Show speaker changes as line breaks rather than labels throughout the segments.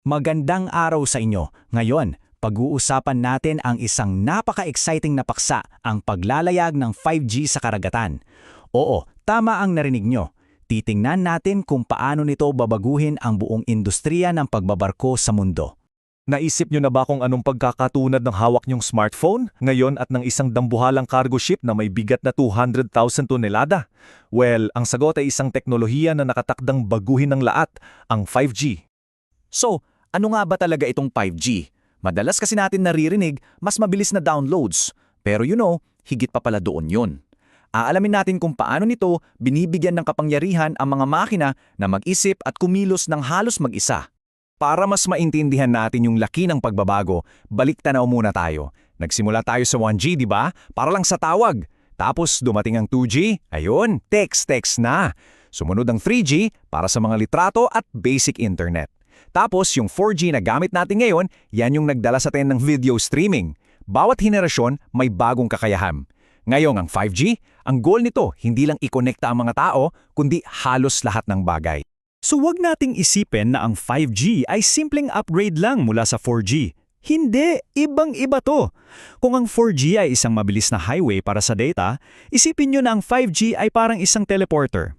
Magandang araw sa inyo. Ngayon, pag-uusapan natin ang isang napaka-exciting na paksa, ang paglalayag ng 5G sa karagatan. Oo, tama ang narinig nyo. Titingnan natin kung paano nito babaguhin ang buong industriya ng pagbabarko sa mundo.
Naisip nyo na ba kung anong pagkakatunad ng hawak nyong smartphone ngayon at ng isang dambuhalang cargo ship na may bigat na 200,000 tonelada? Well, ang sagot ay isang teknolohiya na nakatakdang baguhin ng lahat, ang 5G.
So, ano nga ba talaga itong 5G? Madalas kasi natin naririnig, mas mabilis na downloads. Pero higit pa pala doon yun. Aalamin natin kung paano nito binibigyan ng kapangyarihan ang mga makina na mag-isip at kumilos ng halos mag-isa. Para mas maintindihan natin yung laki ng pagbabago, balik tanaw muna tayo. Nagsimula tayo sa 1G, di ba? Para lang sa tawag. Tapos dumating ang 2G, ayun, text na. Sumunod ang 3G para sa mga litrato at basic internet. Tapos yung 4G na gamit natin ngayon, yan yung nagdala sa atin ng video streaming. Bawat henerasyon may bagong kakayahan. Ngayon ang 5G, ang goal nito hindi lang i-connecta ang mga tao, kundi halos lahat ng bagay.
So wag nating isipin na ang 5G ay simpleng upgrade lang mula sa 4G. Hindi, ibang-iba to. Kung ang 4G ay isang mabilis na highway para sa data, isipin nyo na ang 5G ay parang isang teleporter.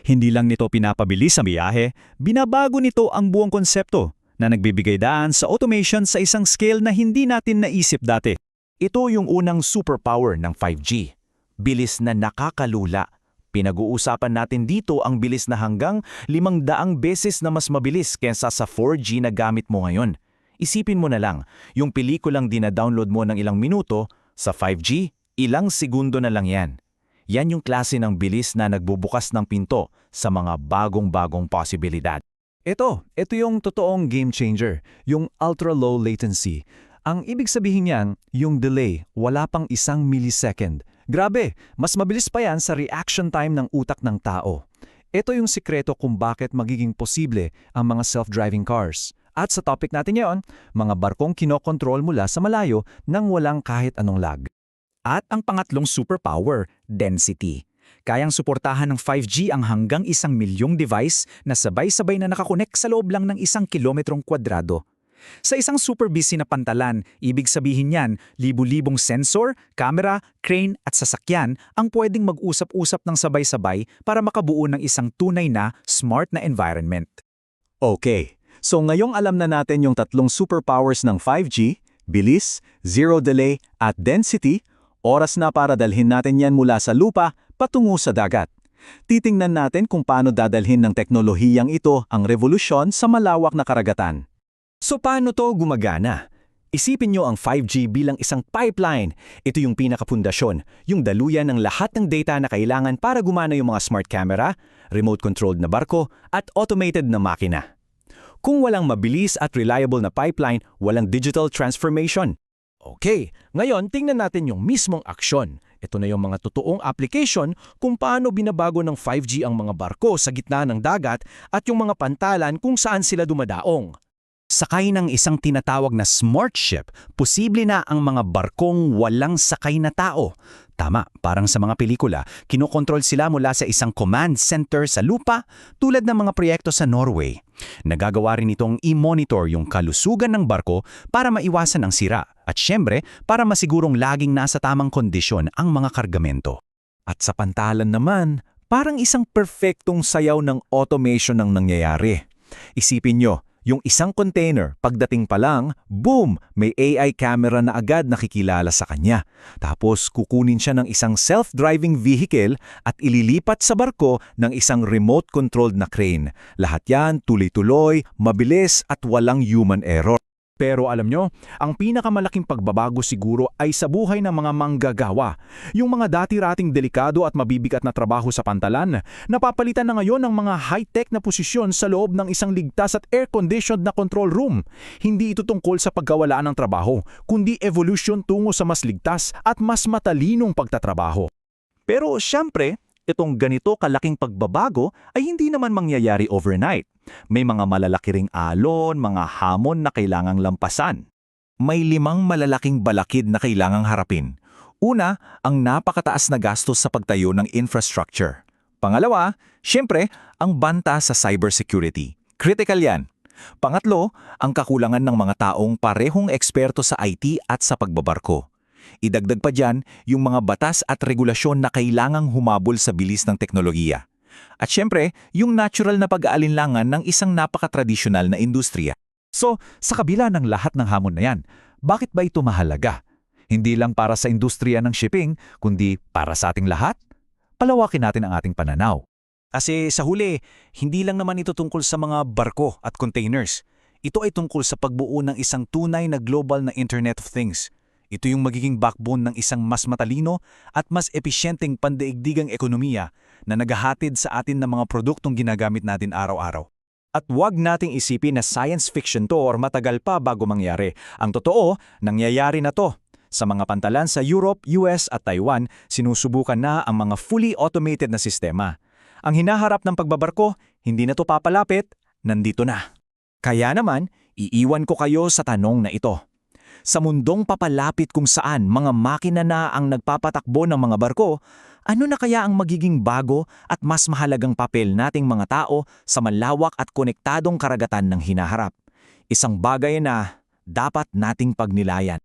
Hindi lang nito pinapabilis ang biyahe, binabago nito ang buong konsepto na nagbibigay daan sa automation sa isang scale na hindi natin naisip dati.
Ito yung unang superpower ng 5G. Bilis na nakakalula. Pinag-uusapan natin dito ang bilis na hanggang 500 beses na mas mabilis kaysa sa 4G na gamit mo ngayon. Isipin mo na lang, yung pelikulang dina-download mo ng ilang minuto, sa 5G, ilang segundo na lang yan. Yan yung klase ng bilis na nagbubukas ng pinto sa mga bagong-bagong posibilidad.
Ito yung totoong game changer, yung ultra-low latency. Ang ibig sabihin niyan, yung delay, wala pang 1 millisecond. Grabe, mas mabilis pa yan sa reaction time ng utak ng tao. Ito yung sikreto kung bakit magiging posible ang mga self-driving cars. At sa topic natin ngayon, mga barkong kinokontrol mula sa malayo nang walang kahit anong lag.
At ang pangatlong superpower, density. Kayang suportahan ng 5G ang hanggang 1,000,000 device na sabay-sabay na nakakonek sa loob lang ng 1 kilometrong kwadrado. Sa isang super busy na pantalan, ibig sabihin yan, libu-libong sensor, camera, crane at sasakyan ang pwedeng mag-usap-usap ng sabay-sabay para makabuo ng isang tunay na smart na environment.
Okay, so ngayong alam na natin yung tatlong superpowers ng 5G, bilis, zero delay at density, oras na para dalhin natin yan mula sa lupa patungo sa dagat. Titingnan natin kung paano dadalhin ng teknolohiyang ito ang revolusyon sa malawak na karagatan.
So paano to gumagana? Isipin nyo ang 5G bilang isang pipeline. Ito yung pinakapundasyon, yung daluyan ng lahat ng data na kailangan para gumana yung mga smart camera, remote-controlled na barko, at automated na makina. Kung walang mabilis at reliable na pipeline, walang digital transformation.
Okay, ngayon tingnan natin yung mismong aksyon. Ito na yung mga totoong application kung paano binabago ng 5G ang mga barko sa gitna ng dagat at yung mga pantalan kung saan sila dumadaong.
Sakay ng isang tinatawag na smart ship, posible na ang mga barkong walang sakay na tao. Tama, parang sa mga pelikula, kinokontrol sila mula sa isang command center sa lupa tulad ng mga proyekto sa Norway. Nagagawa rin itong i-monitor yung kalusugan ng barko para maiwasan ang sira at syempre para masigurong laging nasa tamang kondisyon ang mga kargamento.
At sa pantalan naman, parang isang perfectong sayaw ng automation ang nangyayari. Isipin nyo, yung isang container, pagdating pa lang, boom! May AI camera na agad nakikilala sa kanya. Tapos kukunin siya ng isang self-driving vehicle at ililipat sa barko ng isang remote-controlled na crane. Lahat yan tuloy-tuloy, mabilis at walang human error.
Pero alam nyo, ang pinakamalaking pagbabago siguro ay sa buhay ng mga manggagawa. Yung mga dati-rating delikado at mabibigat na trabaho sa pantalan, napapalitan na ngayon ng mga high-tech na posisyon sa loob ng isang ligtas at air-conditioned na control room. Hindi ito tungkol sa pagkawalaan ng trabaho, kundi evolution tungo sa mas ligtas at mas matalinong pagtatrabaho. Pero syempre, itong ganito kalaking pagbabago ay hindi naman mangyayari overnight. May mga malalaki ring alon, mga hamon na kailangang lampasan. May 5 malalaking balakid na kailangang harapin. Una, ang napakataas na gastos sa pagtayo ng infrastructure. Pangalawa, syempre, ang banta sa cybersecurity. Critical yan.
Pangatlo, ang kakulangan ng mga taong parehong eksperto sa IT at sa pagbabarko. Idagdag pa dyan yung mga batas at regulasyon na kailangang humabol sa bilis ng teknolohiya. At syempre, yung natural na pag-aalinlangan ng isang napakatradisyonal na industriya. So, sa kabila ng lahat ng hamon na yan, bakit ba ito mahalaga? Hindi lang para sa industriya ng shipping, kundi para sa ating lahat? Palawakin natin ang ating pananaw.
Kasi sa huli, hindi lang naman ito tungkol sa mga barko at containers. Ito ay tungkol sa pagbuo ng isang tunay na global na Internet of Things. Ito yung magiging backbone ng isang mas matalino at mas episyenteng pandaigdigang ekonomiya na naghahatid sa atin ng mga produktong ginagamit natin araw-araw. At huwag nating isipin na science fiction to or matagal pa bago mangyari. Ang totoo, nangyayari na to. Sa mga pantalan sa Europe, US at Taiwan, sinusubukan na ang mga fully automated na sistema. Ang hinaharap ng pagbabarko, hindi na to papalapit, nandito na. Kaya naman, iiwan ko kayo sa tanong na ito. Sa mundong papalapit kung saan mga makina na ang nagpapatakbo ng mga barko, ano na kaya ang magiging bago at mas mahalagang papel nating mga tao sa malawak at konektadong karagatan ng hinaharap? Isang bagay na dapat nating pagnilayan.